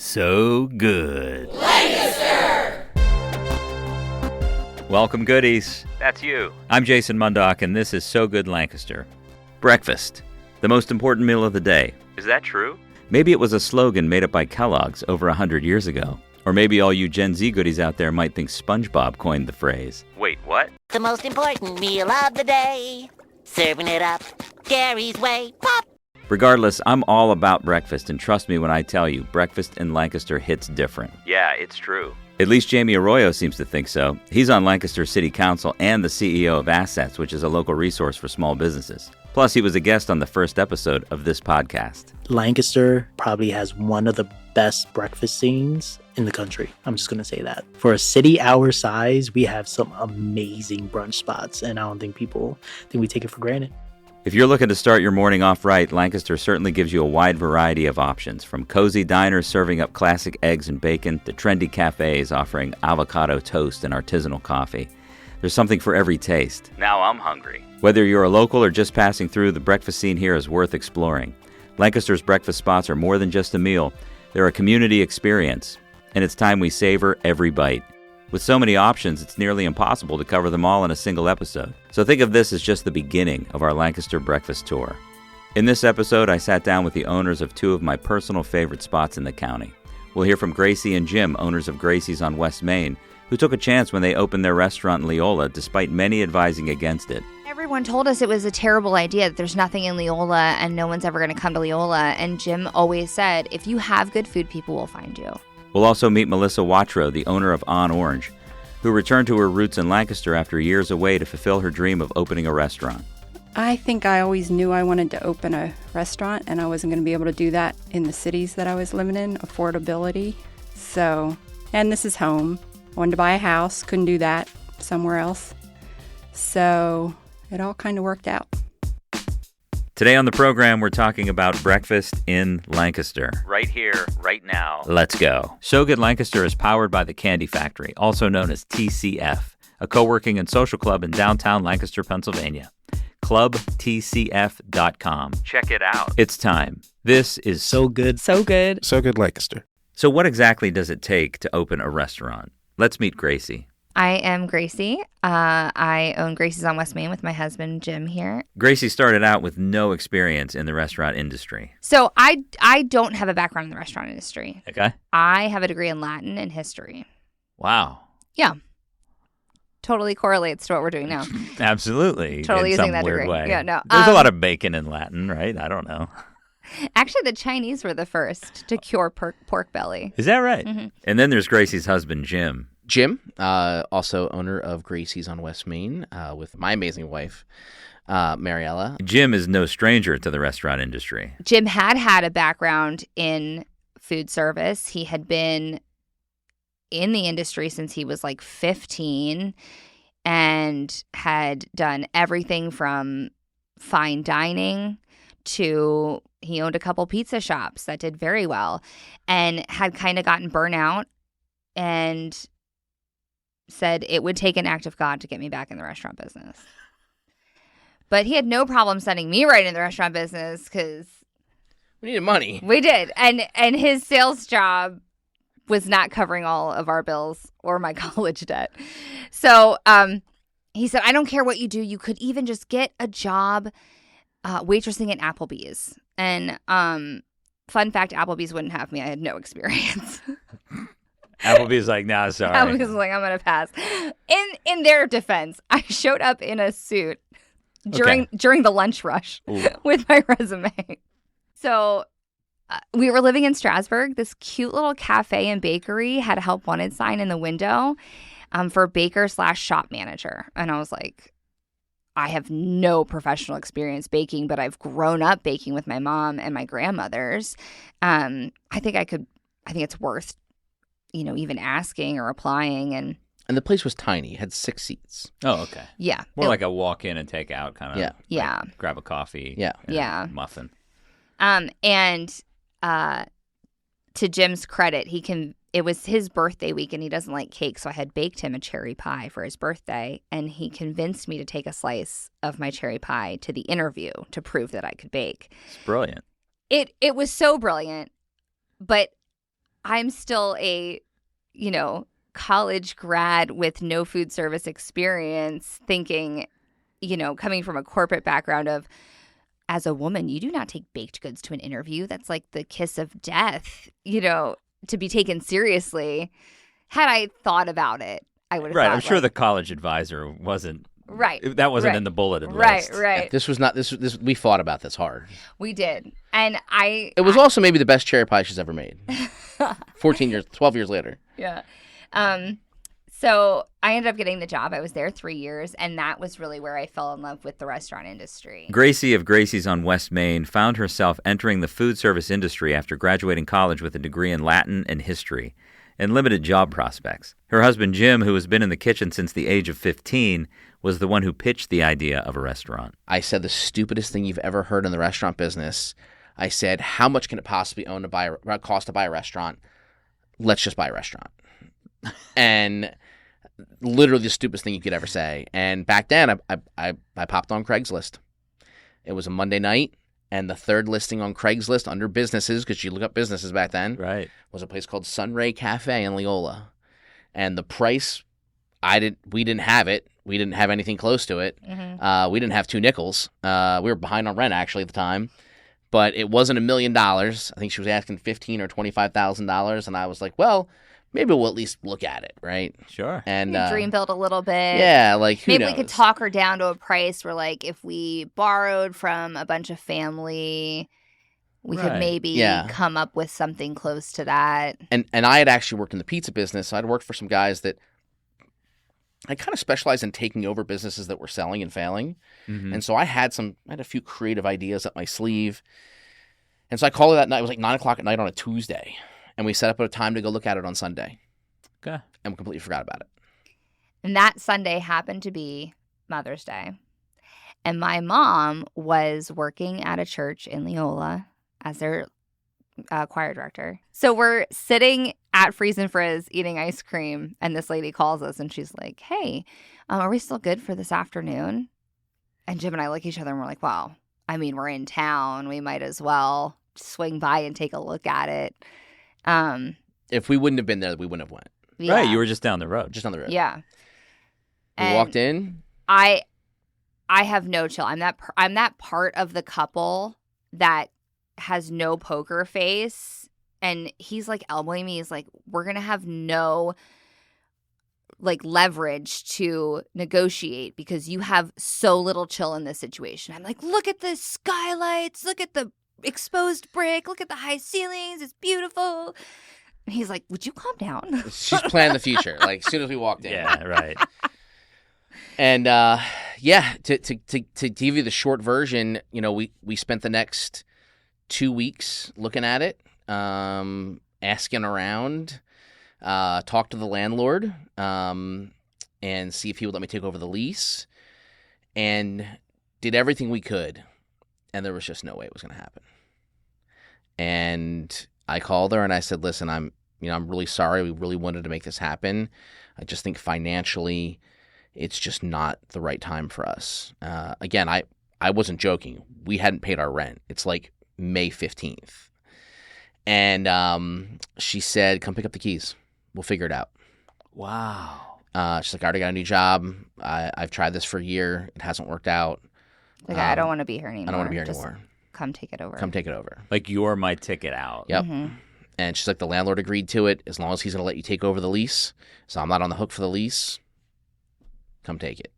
So good. Lancaster! Welcome, goodies. That's you. I'm Jason Mundock, and this is So Good Lancaster. Breakfast, the most important meal of the day. Is that true? Maybe it was a slogan made up by Kellogg's over 100 years ago. Or maybe all you Gen Z goodies out there might think SpongeBob coined the phrase. Wait, what? The most important meal of the day. Serving it up Gary's way. Pop! Regardless, I'm all about breakfast, and trust me when I tell you, breakfast in Lancaster hits different. Yeah, it's true. At least Jamie Arroyo seems to think so. He's on Lancaster City Council and the CEO of Assets, which is a local resource for small businesses. Plus, he was a guest on the first episode of this podcast. Lancaster probably has one of the best breakfast scenes in the country. I'm just going to say that. For a city our size, we have some amazing brunch spots, and I don't think we take it for granted. If you're looking to start your morning off right, Lancaster certainly gives you a wide variety of options, from cozy diners serving up classic eggs and bacon to trendy cafes offering avocado toast and artisanal coffee. There's something for every taste. Now I'm hungry. Whether you're a local or just passing through, the breakfast scene here is worth exploring. Lancaster's breakfast spots are more than just a meal. They're a community experience, and it's time we savor every bite. With so many options, it's nearly impossible to cover them all in a single episode. So think of this as just the beginning of our Lancaster breakfast tour. In this episode, I sat down with the owners of two of my personal favorite spots in the county. We'll hear from Gracie and Jim, owners of Gracie's on West Main, who took a chance when they opened their restaurant in Leola, despite many advising against it. Everyone told us it was a terrible idea, that there's nothing in Leola and no one's ever going to come to Leola. And Jim always said, if you have good food, people will find you. We'll also meet Melissa Watro, the owner of On Orange, who returned to her roots in Lancaster after years away to fulfill her dream of opening a restaurant. I think I always knew I wanted to open a restaurant, and I wasn't going to be able to do that in the cities that I was living in, affordability. So, and this is home. I wanted to buy a house, couldn't do that somewhere else. So it all kind of worked out. Today on the program, we're talking about breakfast in Lancaster. Right here, right now. Let's go. So Good Lancaster is powered by the Candy Factory, also known as TCF, a co-working and social club in downtown Lancaster, Pennsylvania. ClubTCF.com. Check it out. It's time. This is So good. So good. So Good Lancaster. So what exactly does it take to open a restaurant? Let's meet Gracie. I am Gracie. I own Gracie's on West Main with my husband, Jim, here. Gracie started out with no experience in the restaurant industry. So I don't have a background in the restaurant industry. Okay. I have a degree in Latin and history. Wow. Yeah. Totally correlates to what we're doing now. Absolutely. Totally in using some that weird degree. way. Yeah, no. There's a lot of bacon in Latin, right? I don't know. Actually, the Chinese were the first to cure pork belly. Is that right? Mm-hmm. And then there's Gracie's husband, Jim. Jim, also owner of Gracie's on West Main, with my amazing wife, Mariella. Jim is no stranger to the restaurant industry. Jim had a background in food service. He had been in the industry since he was like 15 and had done everything from fine dining to he owned a couple pizza shops that did very well and had kind of gotten burnout and said it would take an act of God to get me back in the restaurant business. But he had no problem sending me right in the restaurant business because We needed money. we did. And his sales job was not covering all of our bills or my college debt. So he said, I don't care what you do. You could even just get a job waitressing at Applebee's. And fun fact, Applebee's wouldn't have me. I had no experience. Applebee's like, nah, sorry. Applebee's was like, I'm going to pass. In their defense, I showed up in a suit during the lunch rush with my resume. So we were living in Strasburg. This cute little cafe and bakery had a help wanted sign in the window for baker/shop manager. And I was like, I have no professional experience baking, but I've grown up baking with my mom and my grandmothers. I think it's worth, even asking or applying. And the place was tiny. It had 6 seats. Oh, okay. yeah. More like a walk-in and take-out kind of. Yeah. Yeah. Grab a coffee. Yeah. and Yeah. a muffin. And to Jim's credit, it was his birthday week and he doesn't like cake, so I had baked him a cherry pie for his birthday, and he convinced me to take a slice of my cherry pie to the interview to prove that I could bake. It's brilliant. It was so brilliant, but I'm still a, college grad with no food service experience, thinking, coming from a corporate background of, as a woman, you do not take baked goods to an interview. That's like the kiss of death, to be taken seriously. Had I thought about it, I would have Right. thought, I'm sure the college advisor wasn't. Right. That wasn't right, in the bulletin right, list. Right. This was not. This we thought about this hard. We did. And It was also maybe the best cherry pie she's ever made. 12 years later. Yeah. So I ended up getting the job. I was there 3 years, and that was really where I fell in love with the restaurant industry. Gracie of Gracie's on West Main found herself entering the food service industry after graduating college with a degree in Latin and history and limited job prospects. Her husband, Jim, who has been in the kitchen since the age of 15, was the one who pitched the idea of a restaurant. I said the stupidest thing you've ever heard in the restaurant business. I said, how much can it possibly cost to buy a restaurant? Let's just buy a restaurant. And literally the stupidest thing you could ever say. And back then, I popped on Craigslist. It was a Monday night, and the third listing on Craigslist under businesses, because you look up businesses back then, Right. was a place called Sunray Cafe in Leola. And the price, we didn't have it. We didn't have anything close to it. Mm-hmm. We didn't have $2 we were behind on rent, actually, at the time. But it wasn't $1 million. I think she was asking $15,000 or $25,000. And I was like, well, maybe we'll at least look at it, right? Sure. And Dream build a little bit. yeah, like who Maybe knows? we could talk her down to a price where, like, if we borrowed from a bunch of family, we could Right. maybe come up with something close to that. And I had actually worked in the pizza business. So I'd worked for some guys that I kind of specialized in taking over businesses that were selling and failing. Mm-hmm. And so I had a few creative ideas up my sleeve. And so I called her that night. It was like 9 o'clock at night on a Tuesday. And we set up a time to go look at it on Sunday. Okay. And we completely forgot about it. And that Sunday happened to be Mother's Day. And my mom was working at a church in Leola as their choir director. So we're sitting at Freeze and Frizz eating ice cream, and this lady calls us, and she's like, hey, are we still good for this afternoon? And Jim and I look at each other, and we're like, well, I mean, we're in town. We might as well swing by and take a look at it. If we wouldn't have been there, we wouldn't have went. Yeah. Right. You were just down the road. Just on the road. Yeah. We And walked in. I have no chill. I'm that part of the couple that has no poker face, and he's like elbowing me. He's like, we're gonna have no like leverage to negotiate because you have so little chill in this situation. I'm like, look at the skylights, look at the exposed brick, look at the high ceilings, it's beautiful. And he's like, would you calm down? She's planning the future. Like as soon as we walked in. Yeah, right. And to give you the short version, we spent the next 2 weeks looking at it, asking around, talked to the landlord, and see if he would let me take over the lease, and did everything we could, and there was just no way it was going to happen. And I called her and I said, listen, I'm really sorry. We really wanted to make this happen. I just think financially it's just not the right time for us. Again, I wasn't joking. We hadn't paid our rent. It's like May 15th. And she said, come pick up the keys. We'll figure it out. Wow. She's like, I already got a new job. I've tried this for a year. It hasn't worked out. Like, I don't want to be here anymore. I don't want to be here Just anymore. come take it over. Come take it over. Like you're my ticket out. Yep. Mm-hmm. And she's like, the landlord agreed to it as long as he's going to let you take over the lease. So I'm not on the hook for the lease. Come take it.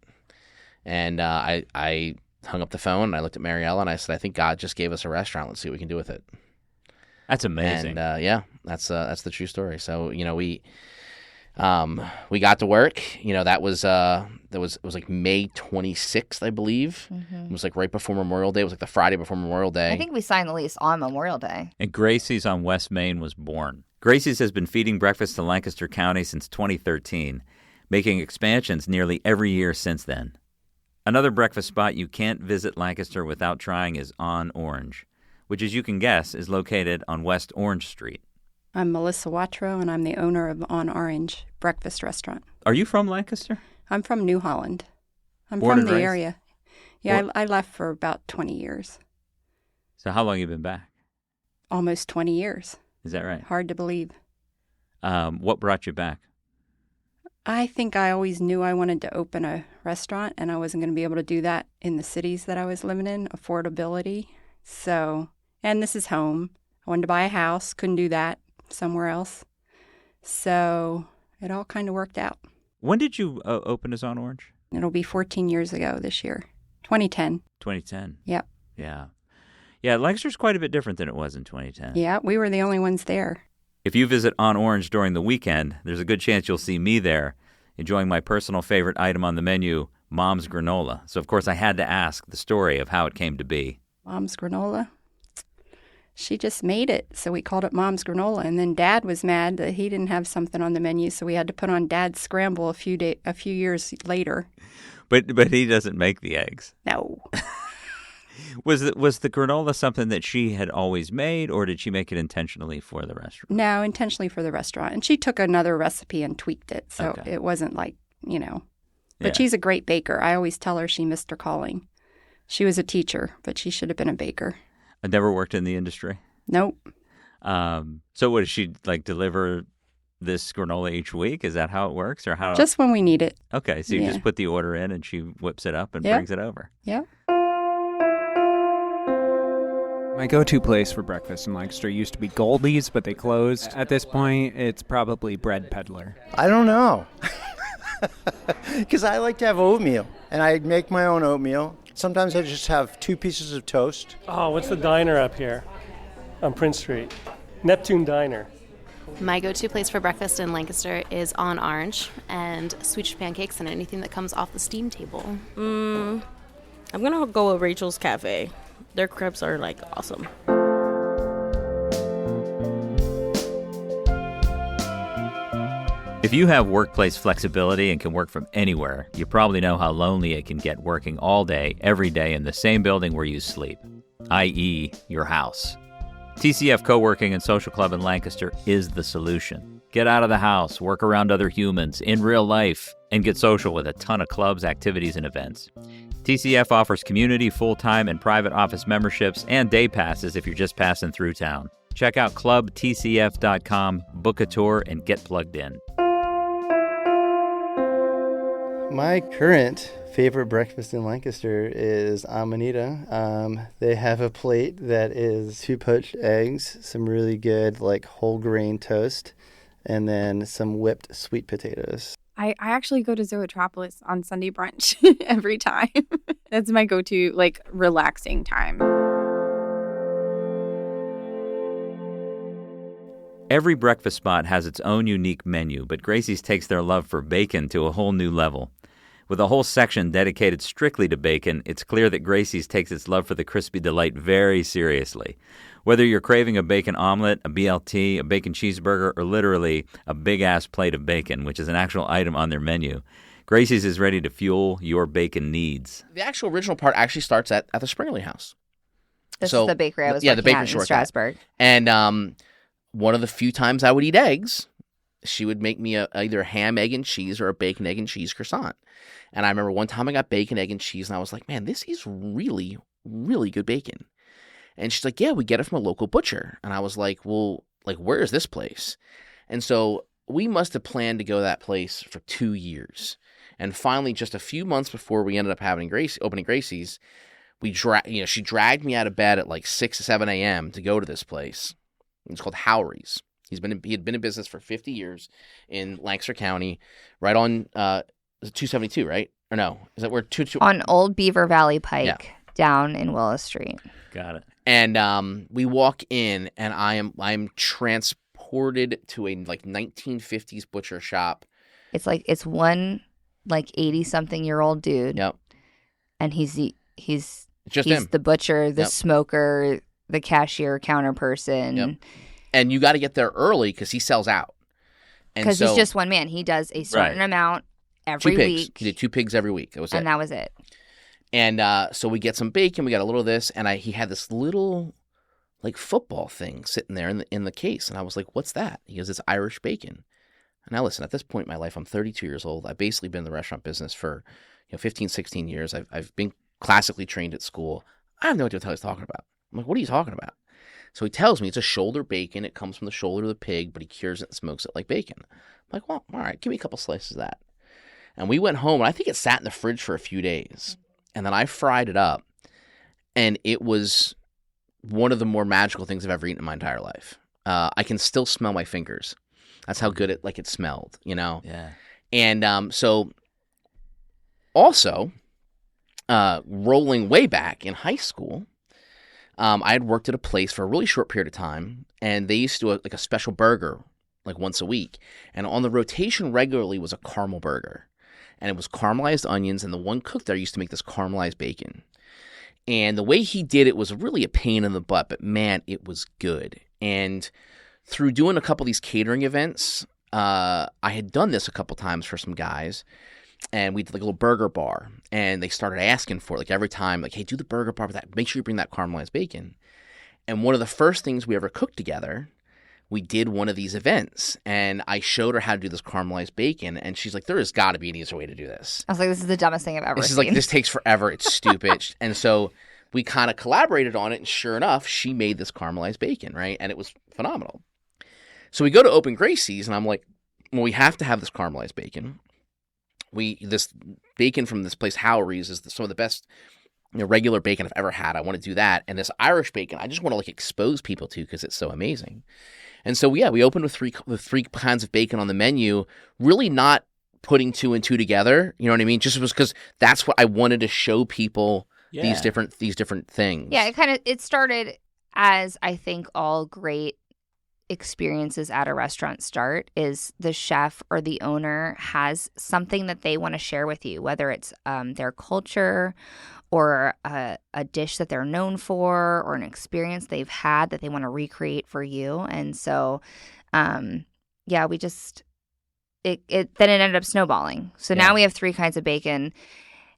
And I hung up the phone and I looked at Mariella and I said, I think God just gave us a restaurant. Let's see what we can do with it. That's amazing. And that's the true story. So we got to work. It was like May 26th, I believe. Mm-hmm. It was like right before Memorial Day. It was like the Friday before Memorial Day. I think we signed the lease on Memorial Day. And Gracie's on West Main was born. Gracie's has been feeding breakfast to Lancaster County since 2013, making expansions nearly every year since then. Another breakfast spot you can't visit Lancaster without trying is On Orange, which, as you can guess, is located on West Orange Street. I'm Melissa Watro, and I'm the owner of On Orange Breakfast Restaurant. Are you from Lancaster? I'm from New Holland. I'm Born from and the raised? area. Yeah, I left for about 20 years. So how long have you been back? Almost 20 years. Is that right? Hard to believe. What brought you back? I think I always knew I wanted to open a restaurant, and I wasn't going to be able to do that in the cities that I was living in, affordability. So, and this is home. I wanted to buy a house, couldn't do that somewhere else. So it all kind of worked out. When did you open as On Orange? It'll be 14 years ago this year, 2010. 2010. Yep. Yeah. Yeah, Lancaster's quite a bit different than it was in 2010. Yeah, we were the only ones there. If you visit On Orange during the weekend, there's a good chance you'll see me there, enjoying my personal favorite item on the menu, Mom's Granola. So, of course, I had to ask the story of how it came to be. Mom's Granola? She just made it, so we called it Mom's Granola. And then Dad was mad that he didn't have something on the menu, so we had to put on Dad's Scramble a few years later. But he doesn't make the eggs. No. Was the granola something that she had always made, or did she make it intentionally for the restaurant? No, intentionally for the restaurant. And she took another recipe and tweaked it, so Okay. it wasn't like, But Yeah. she's a great baker. I always tell her she missed her calling. She was a teacher, but she should have been a baker. I never worked in the industry. Nope. So what, does she deliver this granola each week? Is that how it works, or how? Just when we need it. Okay, so you Yeah. just put the order in and she whips it up and Yep. brings it over. Yep. My go-to place for breakfast in Lancaster used to be Goldie's, but they closed. At this point, it's probably Bread Peddler. I don't know. Because I like to have oatmeal, and I make my own oatmeal. Sometimes I just have 2 pieces of toast. Oh, what's the diner up here on Prince Street? Neptune Diner. My go-to place for breakfast in Lancaster is On Orange and sweet pancakes and anything that comes off the steam table. I'm going to go with Rachel's Cafe. Their crepes are, awesome. If you have workplace flexibility and can work from anywhere, you probably know how lonely it can get working all day, every day in the same building where you sleep, i.e., your house. TCF Co-working and Social Club in Lancaster is the solution. Get out of the house, work around other humans in real life, and get social with a ton of clubs, activities, and events. TCF offers community, full-time, and private office memberships and day passes if you're just passing through town. Check out clubtcf.com, book a tour, and get plugged in. My current favorite breakfast in Lancaster is Amanita. They have a plate that is 2 poached eggs, some really good whole grain toast, and then some whipped sweet potatoes. I actually go to Zootropolis on Sunday brunch every time. That's my go-to, relaxing time. Every breakfast spot has its own unique menu, but Gracie's takes their love for bacon to a whole new level. With a whole section dedicated strictly to bacon, it's clear that Gracie's takes its love for the crispy delight very seriously. Whether you're craving a bacon omelet, a BLT, a bacon cheeseburger, or literally a big-ass plate of bacon, which is an actual item on their menu, Gracie's is ready to fuel your bacon needs. The actual original part actually starts at the Springerly House. This is the bakery I was working at in Strasburg. And one of the few times I would eat eggs, she would make me either a ham, egg, and cheese or a bacon, egg, and cheese croissant. And I remember one time I got bacon, egg, and cheese, and I was like, man, this is really, really good bacon. And she's like, yeah, we get it from a local butcher. And I was like, well, where is this place? And so we must have planned to go to that place for 2 years. And finally, just a few months before we ended up opening Gracie's, she dragged me out of bed at 6 or 7 a.m. to go to this place. It's called Howry's. He had been in business for 50 years in Lancaster County, right on 272, right? Or no? Is that where on Old Beaver Valley Pike, down in Willis Street. Got it. And we walk in, and I'm transported to a 1950s butcher shop. It's one 80-something-year-old dude. Yep. And he's just him. The butcher, the smoker, the cashier, counter person. Yep. And you got to get there early because he sells out. Because he's just one man. He does a certain amount every 2 pigs. week. He did 2 pigs every week. That was it. That was it. And so we get some bacon. We got a little of this, and he had this little football thing sitting there in the case, and I was like, "What's that?" He goes, "It's Irish bacon." And now listen, at this point in my life, I'm 32 years old. I've basically been in the restaurant business for 15, 16 years. I've been classically trained at school. I have no idea what the hell he's talking about. I'm like, "What are you talking about?" So he tells me it's a shoulder bacon. It comes from the shoulder of the pig, but he cures it and smokes it like bacon. I'm like, well, all right, give me a couple slices of that. And we went home, and I think it sat in the fridge for a few days. And then I fried it up, and it was one of the more magical things I've ever eaten in my entire life. I can still smell my fingers. That's how good it smelled, you know? Yeah. And so also, rolling way back in high school, I had worked at a place for a really short period of time, and they used to do like a special burger like once a week. And on the rotation regularly was a caramel burger. And it was caramelized onions, and the one cook there used to make this caramelized bacon. And the way he did it was really a pain in the butt, but man, it was good. And through doing a couple of these catering events, I had done this a couple times for some guys, and we did like a little burger bar, and they started asking for it, like every time, like, hey, do the burger bar with that. Make sure you bring that caramelized bacon. And one of the first things we ever cooked together, we did one of these events, and I showed her how to do this caramelized bacon, and she's like, there has got to be an easier way to do this. I was like, this is the dumbest thing I've ever This is seen. like, this takes forever. It's stupid. And so we kind of collaborated on it, and sure enough, she made this caramelized bacon, right? And it was phenomenal. So we go to open Gracie's, and I'm like, well, we have to have this caramelized bacon. This bacon from this place, Howry's, is some of the best regular bacon I've ever had. I want to do that. And this Irish bacon, I just want to like expose people to because it's so amazing. And so, yeah, we opened with three kinds of bacon on the menu, really not putting two and two together. You know what I mean? Just was because that's what I wanted to show people, these different things. Yeah, it started as, I think, all great experiences at a restaurant start, is the chef or the owner has something that they want to share with you, whether it's their culture or a dish that they're known for, or an experience they've had that they want to recreate for you. And so, we just, then it ended up snowballing. So now we have three kinds of bacon,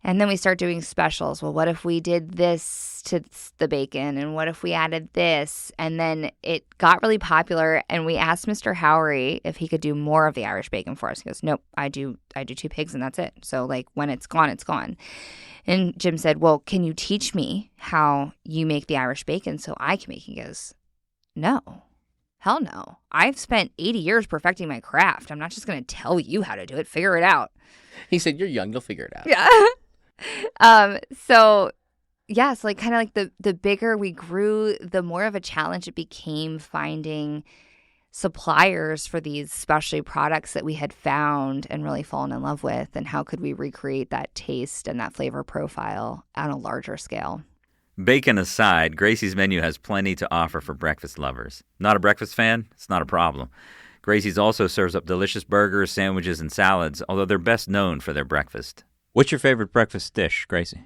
and then we start doing specials. Well, what if we did this to the bacon, and what if we added this? And then it got really popular, and we asked Mr. Howry if he could do more of the Irish bacon for us. He goes, nope, I do two pigs, and that's it. So like when it's gone, it's gone. And Jim said, well, can you teach me how you make the Irish bacon so I can make it? He goes, no, hell no. I've spent 80 years perfecting my craft. I'm not just going to tell you how to do it. Figure it out. He said, you're young, you'll figure it out. Yeah. So like kind of like the bigger we grew, the more of a challenge it became finding suppliers for these specialty products that we had found and really fallen in love with, and how could we recreate that taste and that flavor profile on a larger scale. Bacon aside, Gracie's menu has plenty to offer for breakfast lovers. Not a breakfast fan? It's not a problem. Gracie's also serves up delicious burgers, sandwiches, and salads, although they're best known for their breakfast. What's your favorite breakfast dish, Gracie?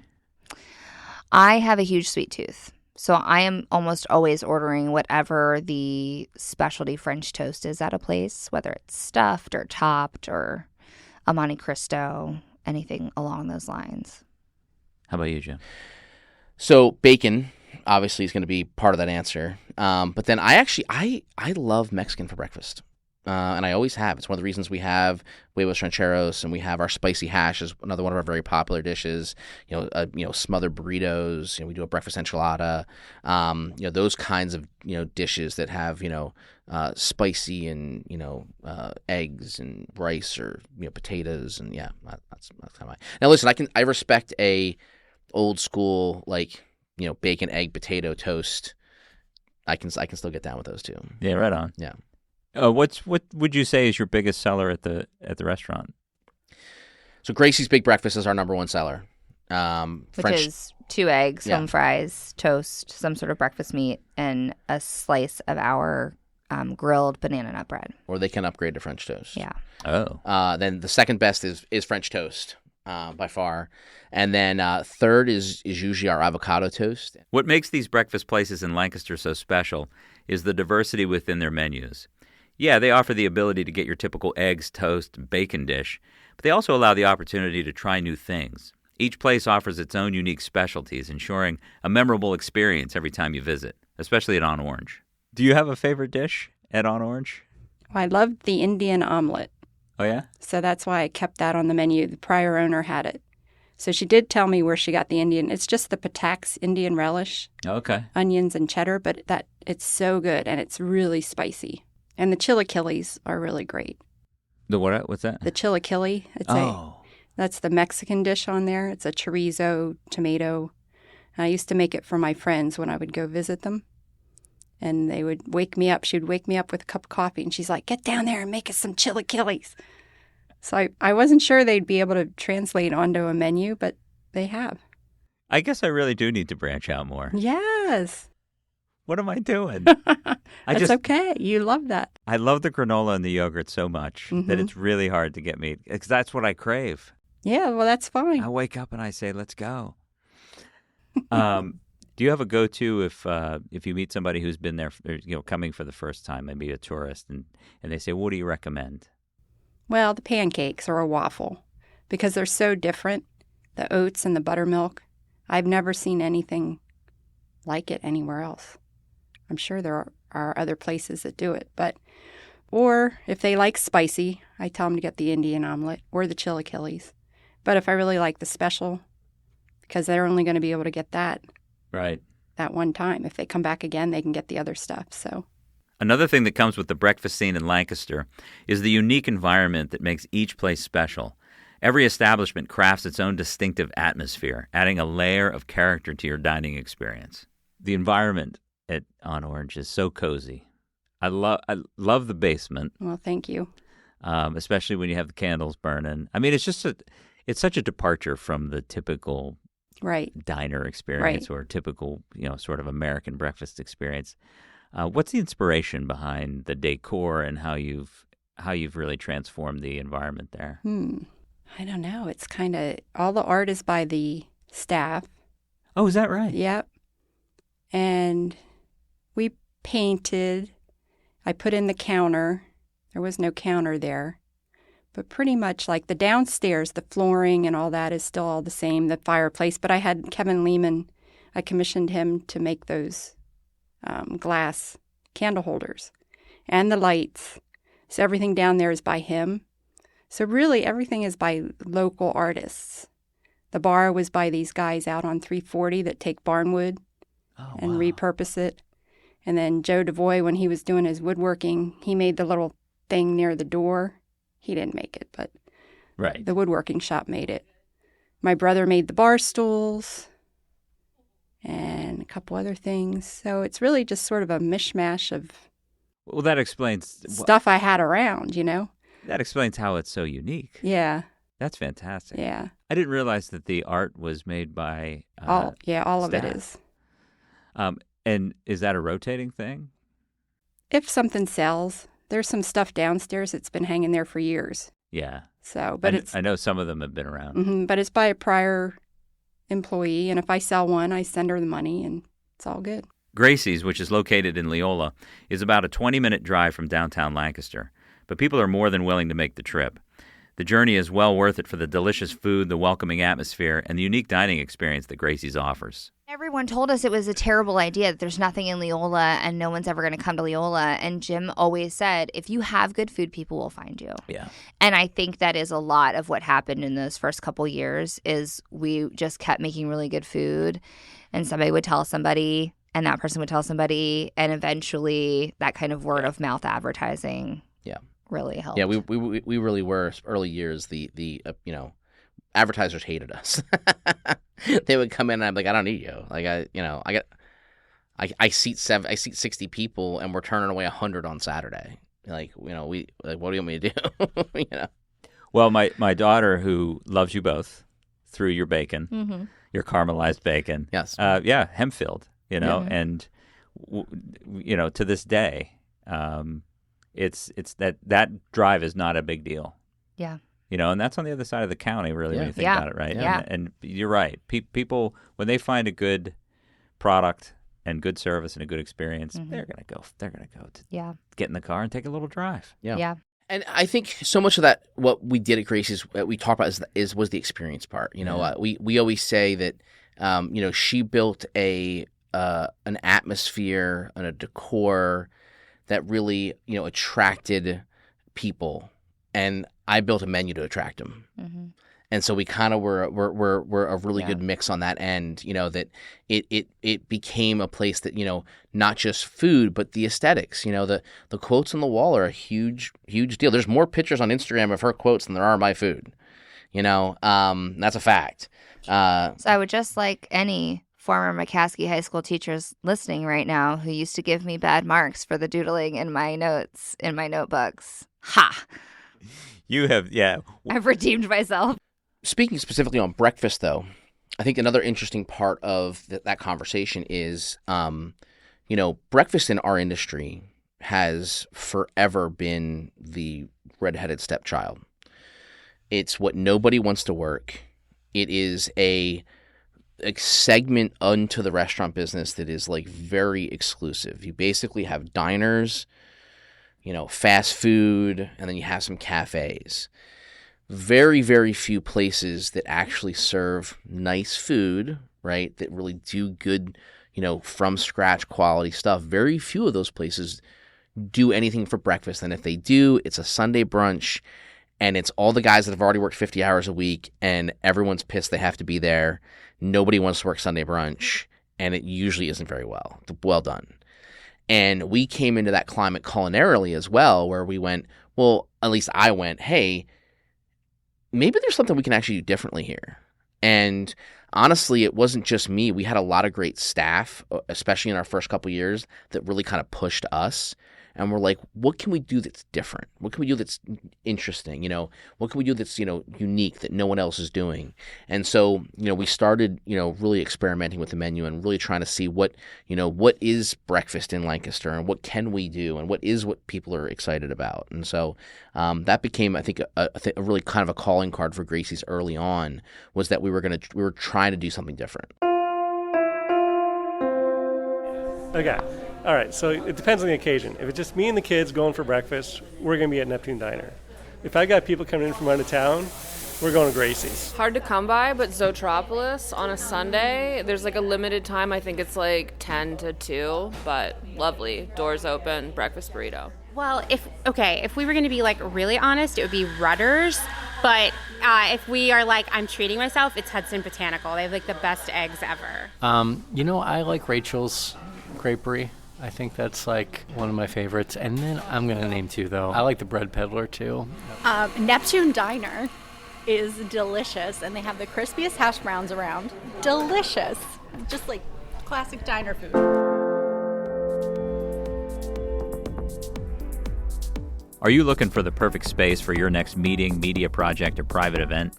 I have a huge sweet tooth, so I am almost always ordering whatever the specialty French toast is at a place, whether it's stuffed or topped or a Monte Cristo, anything along those lines. How about you, Jim? So bacon, obviously, is going to be part of that answer. But then I love Mexican for breakfast. And I always have. It's one of the reasons we have huevos rancheros, and we have our spicy hash is another one of our very popular dishes. Smothered burritos. We do a breakfast enchilada. Those kinds of dishes that have spicy and eggs and rice or potatoes, and that's how Now listen, I respect a old school bacon, egg, potato toast. I can still get down with those too. Yeah, right on. Yeah. What would you say is your biggest seller at the restaurant? So Gracie's Big Breakfast is our number one seller. Which is 2 eggs, home fries, toast, some sort of breakfast meat, and a slice of our grilled banana nut bread. Or they can upgrade to French toast. Yeah. Oh. Then the second best is French toast by far. And then third is usually our avocado toast. What makes these breakfast places in Lancaster so special is the diversity within their menus. Yeah, they offer the ability to get your typical eggs, toast, and bacon dish, but they also allow the opportunity to try new things. Each place offers its own unique specialties, ensuring a memorable experience every time you visit, especially at On Orange. Do you have a favorite dish at On Orange? Well, I loved the Indian omelet. Oh, yeah? So that's why I kept that on the menu. The prior owner had it. So she did tell me where she got the Indian. It's just the Patak's Indian relish. Okay. Onions and cheddar, but it's so good and it's really spicy. And the chilaquiles are really great. The what? What's that? The chilaquile. That's the Mexican dish on there. It's a chorizo, tomato. And I used to make it for my friends when I would go visit them. And they would wake me up. She would wake me up with a cup of coffee. And she's like, get down there and make us some chilaquiles. So I wasn't sure they'd be able to translate onto a menu, but they have. I guess I really do need to branch out more. Yes. What am I doing? That's okay. You love that. I love the granola and the yogurt so much that it's really hard to get me, because that's what I crave. Yeah, well, that's fine. I wake up and I say, let's go. Do you have a go-to if you meet somebody who's been there, coming for the first time, maybe a tourist, and they say, what do you recommend? Well, the pancakes or a waffle, because they're so different. The oats and the buttermilk. I've never seen anything like it anywhere else. I'm sure there are other places that do it. Or if they like spicy, I tell them to get the Indian omelet or the chilaquiles. But if I really like the special, because they're only going to be able to get that that one time. If they come back again, they can get the other stuff. So. Another thing that comes with the breakfast scene in Lancaster is the unique environment that makes each place special. Every establishment crafts its own distinctive atmosphere, adding a layer of character to your dining experience. The environment on Orange is so cozy. I love the basement. Well, thank you. Especially when you have the candles burning. I mean, it's such a departure from the typical diner experience or typical, sort of American breakfast experience. What's the inspiration behind the decor and how you've really transformed the environment there? I don't know. It's kind of all the art is by the staff. Oh, is that right? Yep. And we painted. I put in the counter. There was no counter there. But pretty much like the downstairs, the flooring and all that is still all the same, the fireplace. But I had Kevin Lehman, I commissioned him to make those glass candle holders and the lights. So everything down there is by him. So really everything is by local artists. The bar was by these guys out on 340 that take barnwood and repurpose it. And then Joe DeVoy, when he was doing his woodworking, he made the little thing near the door. He didn't make it, but the woodworking shop made it. My brother made the bar stools and a couple other things. So it's really just sort of a mishmash of that explains stuff I had around, That explains how it's so unique. Yeah. That's fantastic. Yeah. I didn't realize that the art was made by all of staff. it is. And is that a rotating thing? If something sells, there's some stuff downstairs that's been hanging there for years. Yeah. So, but I know some of them have been around. Mm-hmm, but it's by a prior employee, and if I sell one, I send her the money, and it's all good. Gracie's, which is located in Leola, is about a 20-minute drive from downtown Lancaster, but people are more than willing to make the trip. The journey is well worth it for the delicious food, the welcoming atmosphere, and the unique dining experience that Gracie's offers. Everyone told us it was a terrible idea, that there's nothing in Leola and no one's ever going to come to Leola. And Jim always said, if you have good food, people will find you. Yeah. And I think that is a lot of what happened in those first couple years is we just kept making really good food and somebody would tell somebody and that person would tell somebody. And eventually that kind of word of mouth advertising really helped. Yeah, we really were early years. The advertisers hated us. They would come in and I'm like, I don't need you. Like I seat 60 people and we're turning away 100 on Saturday. Like, what do you want me to do? Well, my daughter, who loves you both through your bacon, your caramelized bacon. Yes. Hempfield, and to this day, it's that drive is not a big deal. Yeah. And that's on the other side of the county, really, when you think about it, right? Yeah. And you're right. People, when they find a good product and good service and a good experience, they're gonna go to get in the car and take a little drive. Yeah. And I think so much of that, what we did at Gracie's, we talked about was the experience part. We always say that, she built an atmosphere and a decor that really, attracted people, and I built a menu to attract them. And so we kind of were a really good mix on that end, you know, that it became a place that, you know, not just food, but the aesthetics, you know, the quotes on the wall are a huge deal. There's more pictures on Instagram of her quotes than there are of my food, you know, that's a fact. So I would just like any former McCaskey High School teachers listening right now who used to give me bad marks for the doodling in my notes, in my notebooks. Ha! You have, yeah. I've redeemed myself. Speaking specifically on breakfast, though, I think another interesting part of that conversation is, you know, breakfast in our industry has forever been the redheaded stepchild. It's what nobody wants to work. It is a segment unto the restaurant business that is like very exclusive. You basically have diners, you know, fast food, and then you have some cafes. Very, very few places that actually serve nice food, right, that really do good, you know, from scratch quality stuff. Very few of those places do anything for breakfast. And if they do, it's a Sunday brunch, and it's all the guys that have already worked 50 hours a week, and everyone's pissed they have to be there. Nobody wants to work Sunday brunch, and it usually isn't very well done. And we came into that climate culinarily as well, where we went, well, at least I went, hey, maybe there's something we can actually do differently here. And honestly, it wasn't just me. We had a lot of great staff, especially in our first couple of years, that really kind of pushed us. And we're like, what can we do that's different? What can we do that's interesting? You know, what can we do that's, you know, unique that no one else is doing? And so, you know, we started, you know, really experimenting with the menu and really trying to see what, you know, what is breakfast in Lancaster and what can we do and what people are excited about. And so that became, I think, a really kind of a calling card for Gracie's early on, was that we were trying to do something different. Okay. All right, so it depends on the occasion. If it's just me and the kids going for breakfast, we're going to be at Neptune Diner. If I got people coming in from out of town, we're going to Gracie's. Hard to come by, but Zootropolis on a Sunday, there's like a limited time. I think it's like 10 to 2, but lovely. Doors open, breakfast burrito. Well, if we were going to be like really honest, it would be Rutter's. But if we are like, I'm treating myself, it's Hudson Botanical. They have like the best eggs ever. You know, I like Rachel's Grapery. I think that's like one of my favorites. And then I'm going to name two, though. I like the Bread Peddler, too. Neptune Diner is delicious, and they have the crispiest hash browns around. Delicious. Just like classic diner food. Are you looking for the perfect space for your next meeting, media project, or private event?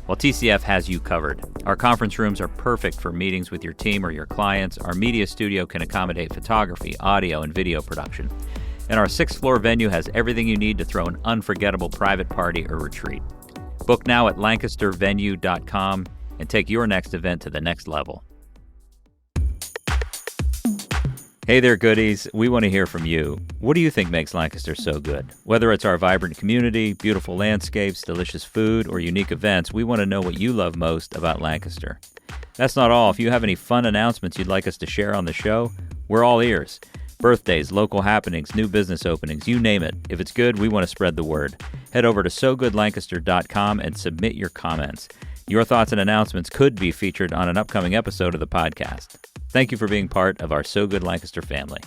Well, TCF has you covered. Our conference rooms are perfect for meetings with your team or your clients. Our media studio can accommodate photography, audio, and video production. And our 6th-floor venue has everything you need to throw an unforgettable private party or retreat. Book now at lancastervenue.com and take your next event to the next level. Hey there, goodies. We want to hear from you. What do you think makes Lancaster so good? Whether it's our vibrant community, beautiful landscapes, delicious food, or unique events, we want to know what you love most about Lancaster. That's not all. If you have any fun announcements you'd like us to share on the show, we're all ears. Birthdays, local happenings, new business openings, you name it. If it's good, we want to spread the word. Head over to sogoodlancaster.com and submit your comments. Your thoughts and announcements could be featured on an upcoming episode of the podcast. Thank you for being part of our So Good Lancaster family.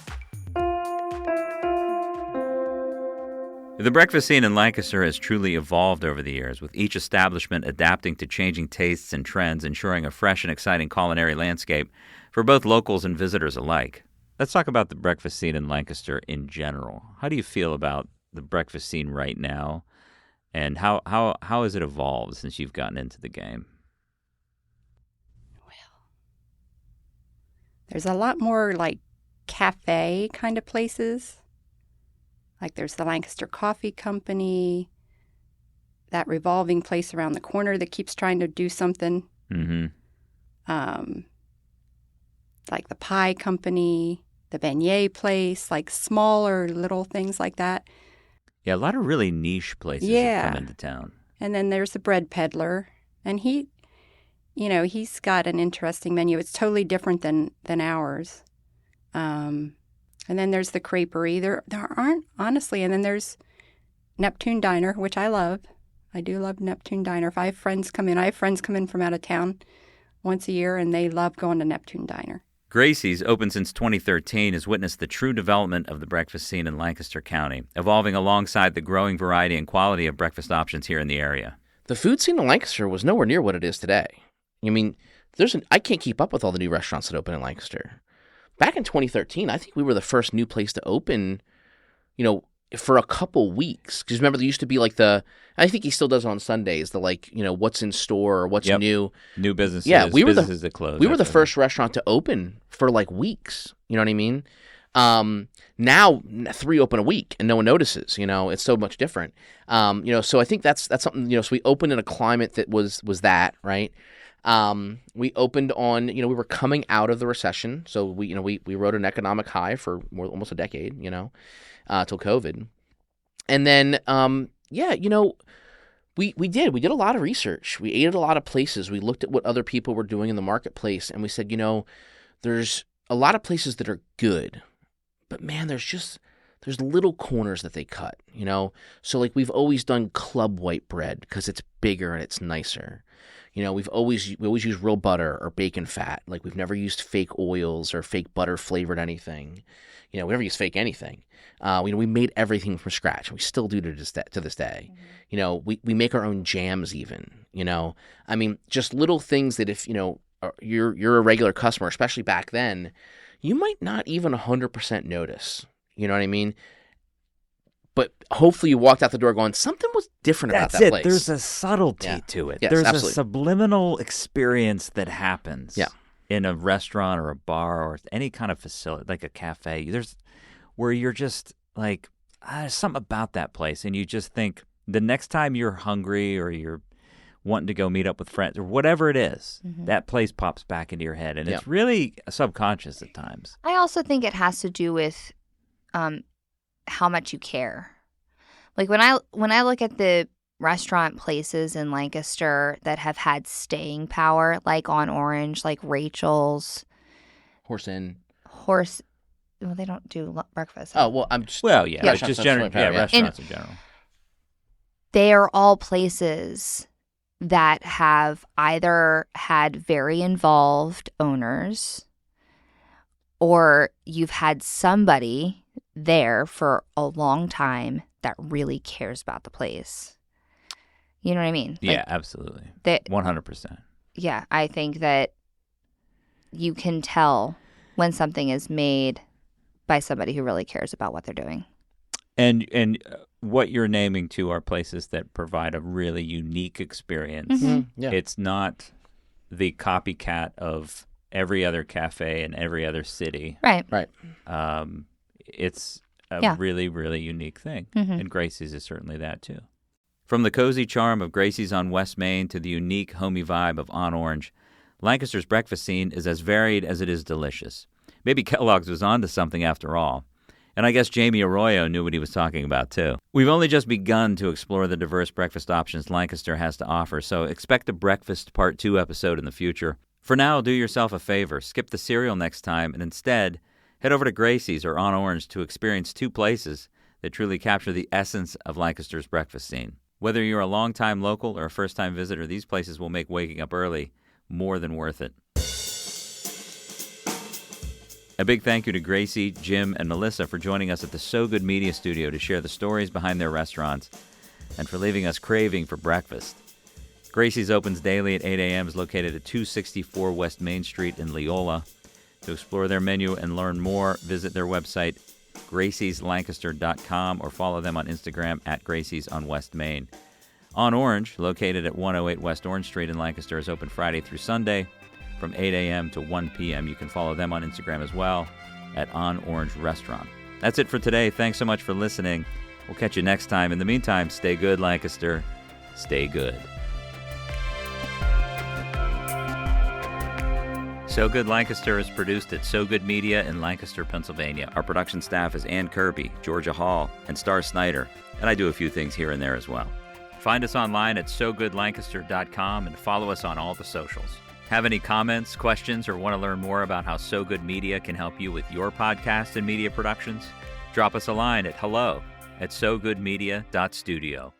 The breakfast scene in Lancaster has truly evolved over the years, with each establishment adapting to changing tastes and trends, ensuring a fresh and exciting culinary landscape for both locals and visitors alike. Let's talk about the breakfast scene in Lancaster in general. How do you feel about the breakfast scene right now, and how has it evolved since you've gotten into the game? There's a lot more like cafe kind of places. Like there's the Lancaster Coffee Company, that revolving place around the corner that keeps trying to do something. Mm-hmm. Like the Pie Company, the beignet place, like smaller little things like that. Yeah, a lot of really niche places that come into town. And then there's the Bread Peddler, and he's got an interesting menu. It's totally different than ours. And then there's the Creperie. There aren't, honestly, and then there's Neptune Diner, which I love. I do love Neptune Diner. If I have friends come in, I have friends come in from out of town once a year, and they love going to Neptune Diner. Gracie's, open since 2013, has witnessed the true development of the breakfast scene in Lancaster County, evolving alongside the growing variety and quality of breakfast options here in the area. The food scene in Lancaster was nowhere near what it is today. I mean, I can't keep up with all the new restaurants that open in Lancaster. Back in 2013, I think we were the first new place to open, for a couple weeks. Because remember, there used to be I think he still does it on Sundays, what's in store or what's new. New businesses, yeah, businesses that close. We were the first restaurant to open for weeks. You know what I mean? Now 3 open a week and no one notices. It's so much different. So I think that's something. So we opened in a climate that was that, right. We opened on, we were coming out of the recession, so we rode an economic high for almost a decade, till COVID, and then we did a lot of research. We ate at a lot of places. We looked at what other people were doing in the marketplace, and we said, there's a lot of places that are good, but man, there's little corners that they cut, So we've always done club white bread because it's bigger and it's nicer. We always use real butter or bacon fat. We've never used fake oils or fake butter flavored anything. We never use fake anything. We made everything from scratch. We still do to this day. Mm-hmm. We make our own jams even. I mean, just little things that if you're a regular customer, especially back then, you might not even 100% notice. You know what I mean? But hopefully you walked out the door going, something was different about that place. There's a subtlety to it. Yes, There's absolutely. a subliminal experience that happens in a restaurant or a bar or any kind of facility, like a cafe. Where you're just there's something about that place. And you just think the next time you're hungry or you're wanting to go meet up with friends or whatever it is, Mhm. that place pops back into your head. And it's really subconscious at times. I also think it has to do with how much you care. When I look at the restaurant places in Lancaster that have had staying power, like on Orange, like Rachel's, Horse. Well, they don't do breakfast. Oh well, I'm just just general restaurants in general. They are all places that have either had very involved owners, or you've had somebody there for a long time that really cares about the place. You know what I mean? Yeah, absolutely. 100%. Yeah, I think that you can tell when something is made by somebody who really cares about what they're doing. And what you're naming too are places that provide a really unique experience. Mm-hmm. Yeah. It's not the copycat of every other cafe in every other city. Right. It's a really, really unique thing. Mm-hmm. And Gracie's is certainly that too. From the cozy charm of Gracie's on West Main to the unique homey vibe of On Orange, Lancaster's breakfast scene is as varied as it is delicious. Maybe Kellogg's was onto something after all. And I guess Jamie Arroyo knew what he was talking about too. We've only just begun to explore the diverse breakfast options Lancaster has to offer, so expect a Breakfast Part 2 episode in the future. For now, do yourself a favor. Skip the cereal next time and instead head over to Gracie's or On Orange to experience 2 places that truly capture the essence of Lancaster's breakfast scene. Whether you're a longtime local or a first-time visitor, these places will make waking up early more than worth it. A big thank you to Gracie, Jim, and Melissa for joining us at the So Good Media Studio to share the stories behind their restaurants and for leaving us craving for breakfast. Gracie's opens daily at 8 a.m. is located at 264 West Main Street in Leola. To explore their menu and learn more, visit their website, gracieslancaster.com, or follow them on Instagram at Gracie's on West Main. On Orange, located at 108 West Orange Street in Lancaster, is open Friday through Sunday from 8 a.m. to 1 p.m. You can follow them on Instagram as well at On Orange Restaurant. That's it for today. Thanks so much for listening. We'll catch you next time. In the meantime, stay good, Lancaster. Stay good. So Good Lancaster is produced at So Good Media in Lancaster, Pennsylvania. Our production staff is Ann Kirby, Georgia Hall, and Star Snyder, and I do a few things here and there as well. Find us online at SoGoodLancaster.com and follow us on all the socials. Have any comments, questions, or want to learn more about how So Good Media can help you with your podcast and media productions? Drop us a line at hello@sogoodmedia.studio.